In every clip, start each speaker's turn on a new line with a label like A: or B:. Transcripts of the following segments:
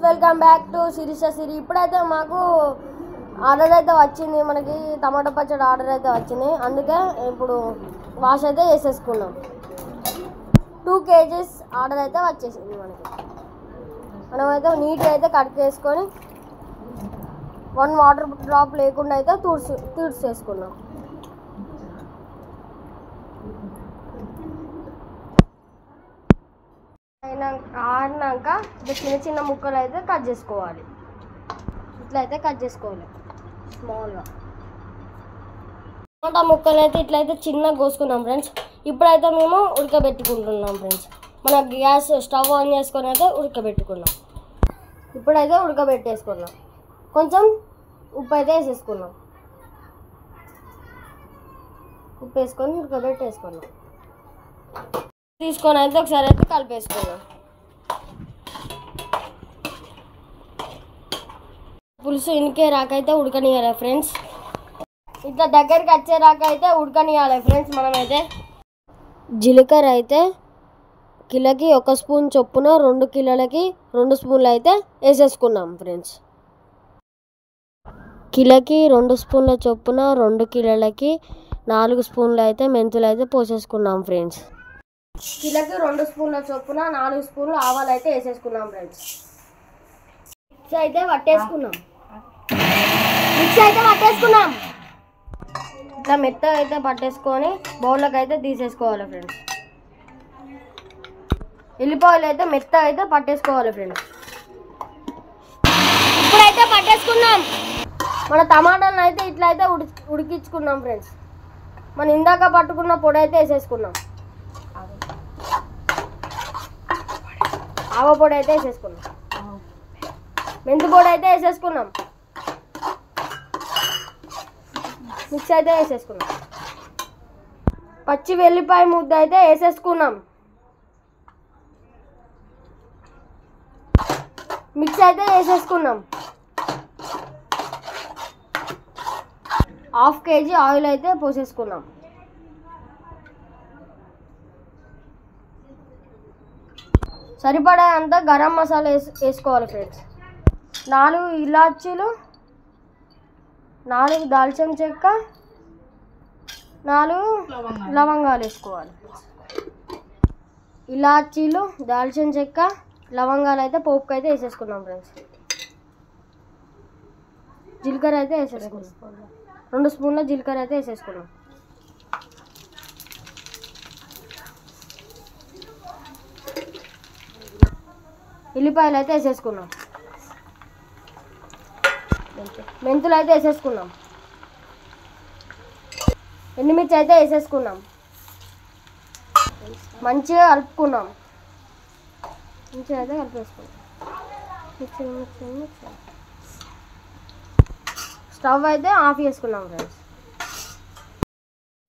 A: Welcome back to Sirisha సిరి. ఇప్పుడైతే మాకు order అయితే వచ్చింది, మనకి టమాటో పచ్చడి ఆర్డర్ అయితే వచ్చింది. అందుకే ఇప్పుడు వాష్ అయితే వేసేసుకున్నాం. 2 kgs ఆర్డర్ అయితే వచ్చేసింది మనకి. మనమైతే నీట్గా అయితే కట్ చేసుకొని 1 వాటర్ డ్రాప్ లేకుండా అయితే తుడిచేసుకున్నాం. ఆడినాక చిన్న చిన్న ముక్కలు అయితే కట్ చేసుకోవాలి. ఇట్లా అయితే కట్ చేసుకోవాలి స్మాల్గా. టమాటా ముక్కలు అయితే ఇట్లయితే చిన్నగా కోసుకున్నాం ఫ్రెండ్స్. ఇప్పుడైతే మేము ఉడకబెట్టుకుంటున్నాం ఫ్రెండ్స్. మన గ్యాస్ స్టవ్ ఆన్ చేసుకొని అయితే ఉడకబెట్టుకున్నాం. ఇప్పుడైతే ఉడకబెట్టేసుకున్నాం. కొంచెం ఉప్పు అయితే వేసేసుకున్నాం. ఉప్పు వేసుకొని ఉడకబెట్టేసుకున్నాం. తీసుకొని అయితే ఒకసారి అయితే కలిపేసుకున్నాం. పులుసు ఇనికే రాకైతే ఉడకనియాలి ఫ్రెండ్స్. ఇట్లా దగ్గరికి వచ్చే రాకైతే ఉడకనియాలి ఫ్రెండ్స్. మనమైతే జీలకర్ర అయితే కిలోకి 1 స్పూన్ చొప్పున 2 కిలోలకి 2 స్పూన్లు అయితే వేసేసుకున్నాం ఫ్రెండ్స్. కిలోకి 2 స్పూన్ల చొప్పున 2 కిలోలకి 4 స్పూన్లు అయితే మెంతులు అయితే పోసేసుకున్నాం ఫ్రెండ్స్. కిలోకి 2 స్పూన్ల చొప్పున 4 స్పూన్లు ఆవాలు అయితే వేసేసుకున్నాం ఫ్రెండ్స్. మిక్స్ అయితే పట్టేసుకున్నాం. ఇట్లా మెత్తగా అయితే పట్టేసుకొని బౌల్లోకి అయితే తీసేసుకోవాలి ఫ్రెండ్స్. ఎల్లిపాయలు అయితే మెత్తగా అయితే పట్టేసుకోవాలి ఫ్రెండ్స్. ఇప్పుడైతే పట్టేసుకున్నాం. మన టమాటాలను అయితే ఇట్లా అయితే ఉడికించుకున్నాం ఫ్రెండ్స్. మనం ఇందాక పట్టుకున్న పొడి అయితే వేసేసుకున్నాం. ఆవ పొడి అయితే వేసేసుకున్నాం. మెంతి పొడి అయితే వేసేసుకున్నాం. మిక్స్ అయితే వేసేసుకున్నాం. పచ్చి వెల్లిపాయ ముద్ద అయితే వేసేసుకున్నాం. మిక్స్ అయితే వేసేసుకున్నాం. 1/2 kg ఆయిల్ అయితే పోసేసుకున్నాం. సరిపడా అంతా గరం మసాలా వేసుకోవాలి ఫ్రెండ్స్. 4 ఇలాచీలు, 4 దాల్చిన చెక్క, 4 లవంగాలు వేసుకోవాలి. ఇలాచీలు, దాల్చిన చెక్క, లవంగాలు అయితే పోపుకి అయితే వేసేసుకున్నాం ఫ్రెండ్స్. జీలకర్ర అయితే వేసేసుకున్నాం. 2 స్పూన్ల జీలకర్ర అయితే వేసేసుకున్నాం. ఎల్లిపాయలు అయితే వేసేసుకున్నాం. మెంతులు అయితే వేసేసుకున్నాం. ఎండుమిర్చి అయితే వేసేసుకున్నాం. మంచిగా కలుపుకున్నాం. మంచిగా అయితే కలిపేసుకున్నాం. స్టవ్ అయితే ఆఫ్ చేసుకున్నాం ఫ్రెండ్స్.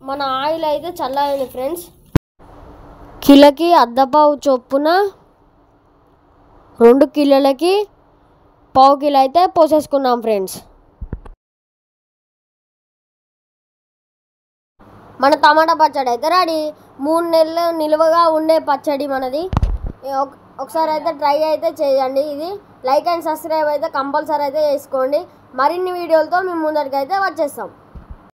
A: మన ఆయిల్ అయితే చల్లారింది ఫ్రెండ్స్. కిలోకి అర్ధపావు చొప్పున 2 కిలోలకి 1/2 కిలో అయితే పోసేసుకున్నాం ఫ్రెండ్స్. మన టమాటా పచ్చడి అయితే రెడీ. 3 నెలలు నిల్వగా ఉండే పచ్చడి మనది. ఒకసారి అయితే ట్రై అయితే చేయండి. ఇది లైక్ అండ్ సబ్స్క్రైబ్ అయితే కంపల్సరీ అయితే చేసుకోండి. మరిన్ని వీడియోలతో మేము ముందరికి అయితే వచ్చేస్తాం.